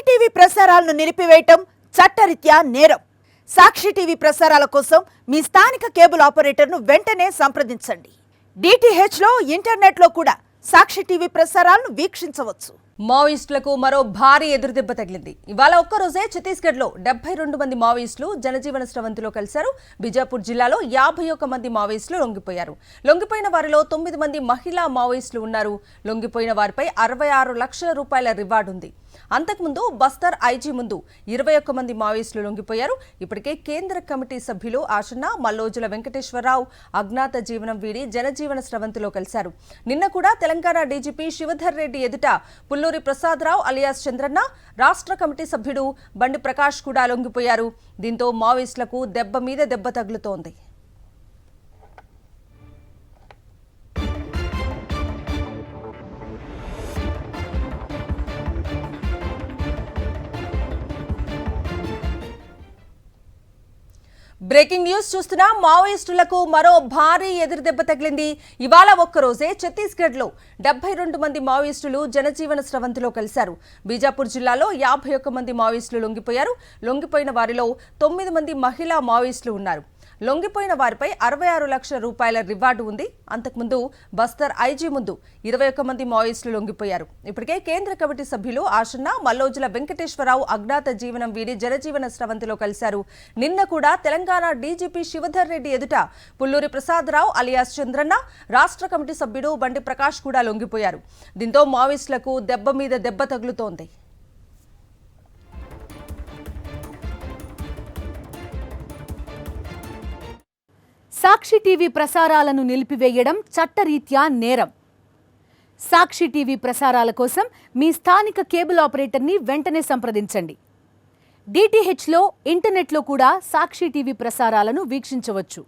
TV ప్రసారాలను నిలిపివేయటం చట్టరీత్యా నేరం. సాక్షి టీవీ ప్రసారాల కోసం మీ స్థానిక కేబుల్ ఆపరేటర్ను వెంటనే సంప్రదించండి. DTH లో ఇంటర్నెట్ లో కూడా సాక్షి టీవీ ప్రసారాలను వీక్షించవచ్చు. మావోయిస్టులకు మరో భారీ ఎదురుదెబ్బ తగిలింది. ఇవాళ ఒక్కరోజే ఛత్తీస్గఢ్లో 72 మంది మావోయిస్టులు జనజీవన స్రవంతిలో కలిశారు. బిజాపూర్ జిల్లాలో 51 మంది మావోయిస్టులు లొంగిపోయారు. లొంగిపోయిన వారిలో 9 మంది మహిళా మావోయిస్టులు ఉన్నారు. లొంగిపోయిన వారిపై 66 లక్షల రూపాయల రివార్డు ఉంది. అంతకుముందు బస్తర్ ఐజీ ముందు 21 మంది మావోయిస్టులు లొంగిపోయారు. ఇప్పటికే కేంద్ర కమిటీ సభ్యులు ఆశన్న, మల్లోజుల వెంకటేశ్వరరావు అజ్ఞాత జీవనం వీడి జనజీవన స్రవంతిలో కలిశారు. నిన్న కూడా తెలంగాణ డీజీపీ శివధర్ రెడ్డి ఎదుట పుల్లూరి ప్రసాదరావు అలియాస్ చంద్రన్న, రాష్ట్ర కమిటీ సభ్యుడు బండి ప్రకాష్ కూడా లొంగిపోయారు. దీంతో మావోయిస్టులకు దెబ్బ మీద దెబ్బ తగులుతోంది. బ్రేకింగ్ న్యూస్ చూస్తున్నా. మావోయిస్టులకు మరో భారీ ఎదురుదెబ్బ తగిలింది. ఇవాళ ఒక్కరోజే ఛత్తీస్గఢ్లో 72 మంది మావోయిస్టులు జనజీవన స్రవంతిలో కలిశారు. బీజాపూర్ జిల్లాలో 51 మంది మావోయిస్టులు లొంగిపోయారు. లొంగిపోయిన వారిలో 9 మంది మహిళా మావోయిస్టులు ఉన్నారు. లొంగిపోయిన వారిపై 66 లక్షల రూపాయల రివార్డు ఉంది. అంతకుముందు బస్తర్ ఐజీ ముందు 21 మంది మావోయిస్టులు లొంగిపోయారు. ఇప్పటికే కేంద్ర కమిటీ సభ్యులు ఆశన్న, మల్లోజుల వెంకటేశ్వరరావు అజ్ఞాత జీవనం వీడి జనజీవన స్రవంతిలో కలిశారు. నిన్న కూడా తెలంగాణ డీజీపీ శివధర్ రెడ్డి ఎదుట పుల్లూరి ప్రసాదరావు అలియాస్ చంద్రన్న, రాష్ట్ర కమిటీ సభ్యుడు బండి ప్రకాష్ కూడా లొంగిపోయారు. దీంతో మావోయిస్టులకు దెబ్బ మీద దెబ్బ తగులుతోంది. సాక్షి టీవీ ప్రసారాలను నిలిపివేయడం చట్టరీత్యా నేరం. సాక్షి టీవీ ప్రసారాల కోసం మీ స్థానిక కేబుల్ ఆపరేటర్ని వెంటనే సంప్రదించండి. DTH లో ఇంటర్నెట్లో కూడా సాక్షి టీవీ ప్రసారాలను వీక్షించవచ్చు.